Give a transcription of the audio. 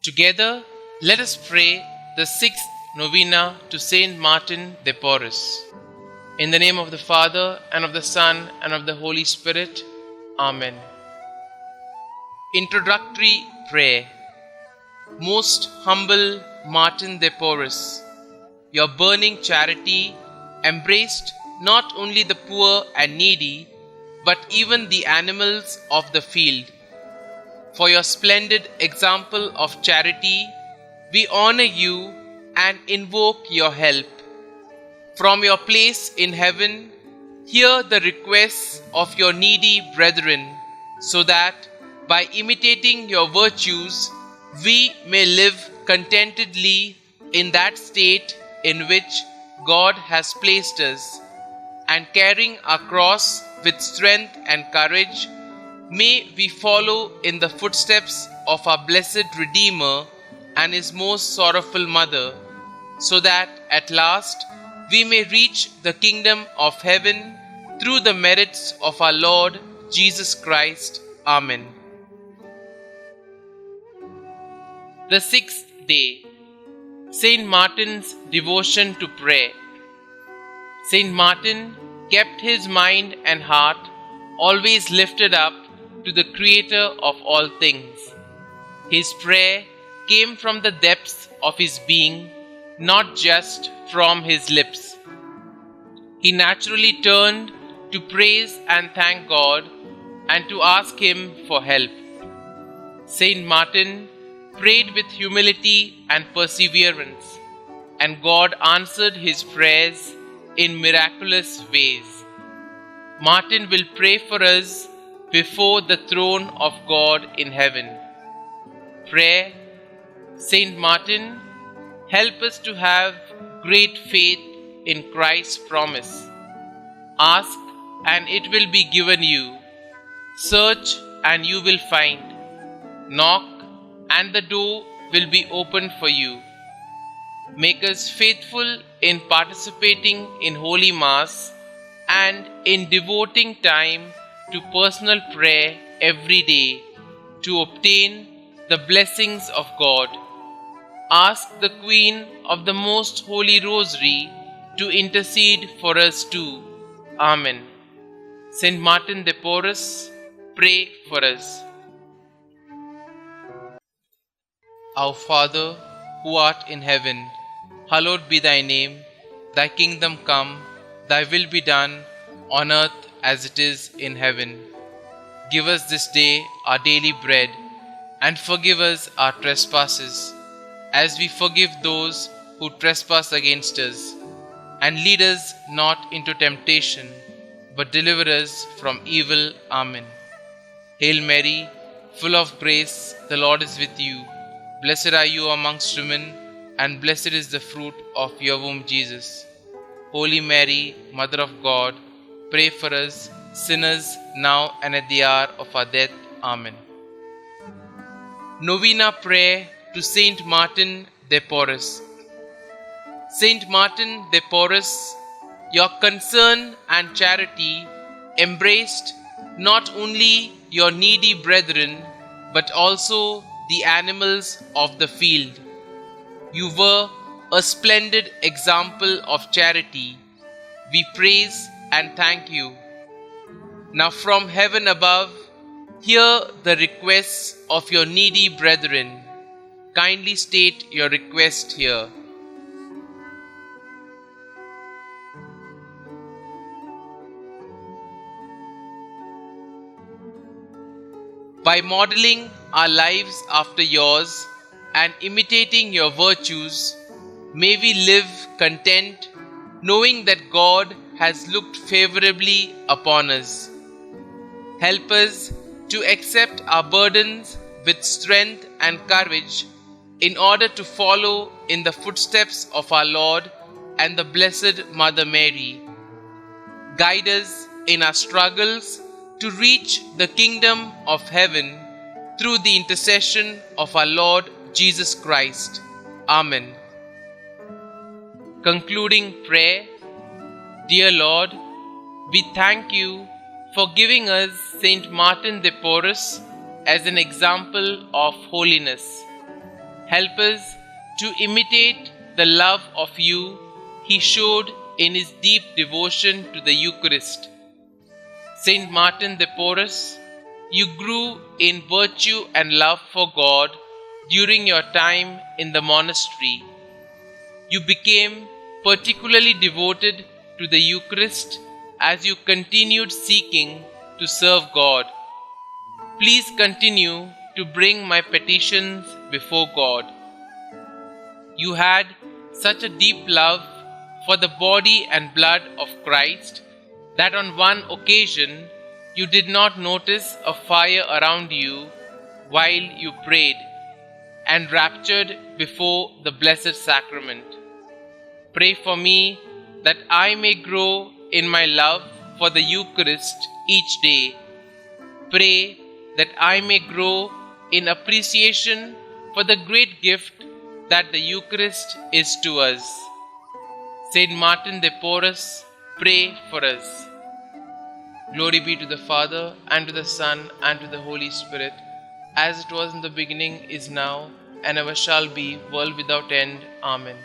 Together, let us pray the sixth Novena to Saint Martin de Porres. In the name of the Father, and of the Son, and of the Holy Spirit. Amen. Introductory Prayer. Most humble Martin de Porres, your burning charity embraced not only the poor and needy, but even the animals of the field. For your splendid example of charity, we honor you and invoke your help. From your place in heaven, hear the requests of your needy brethren, so that, by imitating your virtues, we may live contentedly in that state in which God has placed us, and carrying our cross with strength and courage, may we follow in the footsteps of our blessed Redeemer and his most sorrowful mother, so that at last we may reach the kingdom of heaven through the merits of our Lord Jesus Christ. Amen. The sixth day, Saint Martin's devotion to prayer. Saint Martin kept his mind and heart always lifted up to the Creator of all things. His prayer came from the depths of his being, not just from his lips. He naturally turned to praise and thank God and to ask Him for help. Saint Martin prayed with humility and perseverance, and God answered his prayers in miraculous ways. Martin will pray for us before the throne of God in heaven. Prayer. Saint Martin, help us to have great faith in Christ's promise. Ask and it will be given you. Search and you will find. Knock and the door will be opened for you. Make us faithful in participating in Holy Mass and in devoting time to personal prayer every day to obtain the blessings of God. Ask the Queen of the Most Holy Rosary to intercede for us too. Amen. Saint Martin de Porres, pray for us. Our Father, who art in heaven, hallowed be thy name. Thy kingdom come, thy will be done, on earth as it is in heaven. Give us this day our daily bread, and forgive us our trespasses, as we forgive those who trespass against us. And lead us not into temptation, but deliver us from evil. Amen. Hail Mary, full of grace, the Lord is with you. Blessed are you amongst women, and blessed is the fruit of your womb, Jesus. Holy Mary, Mother of God, pray for us sinners now and at the hour of our death. Amen. Novena Prayer to Saint Martin de Porres. Saint Martin de Porres, your concern and charity embraced not only your needy brethren, but also the animals of the field. You were a splendid example of charity. We praise and thank you. Now from heaven above, hear the requests of your needy brethren. Kindly state your request here. By modeling our lives after yours and imitating your virtues, may we live content, knowing that God has looked favorably upon us. Help us to accept our burdens with strength and courage in order to follow in the footsteps of our Lord and the Blessed Mother Mary. Guide us in our struggles to reach the kingdom of heaven through the intercession of our Lord Jesus Christ. Amen. Concluding prayer. Dear Lord, we thank you for giving us Saint Martin de Porres as an example of holiness. Help us to imitate the love of you he showed in his deep devotion to the Eucharist. Saint Martin the Porous, you grew in virtue and love for God during your time in the monastery. You became particularly devoted to the Eucharist as you continued seeking to serve God. Please continue to bring my petitions before God. You had such a deep love for the body and blood of Christ that on one occasion you did not notice a fire around you while you prayed, enraptured before the Blessed Sacrament. Pray for me that I may grow in my love for the Eucharist each day. Pray that I may grow in appreciation for the great gift that the Eucharist is to us. Saint Martin the Porous, pray for us. Glory be to the Father, and to the Son, and to the Holy Spirit, as it was in the beginning, is now, and ever shall be, world without end. Amen.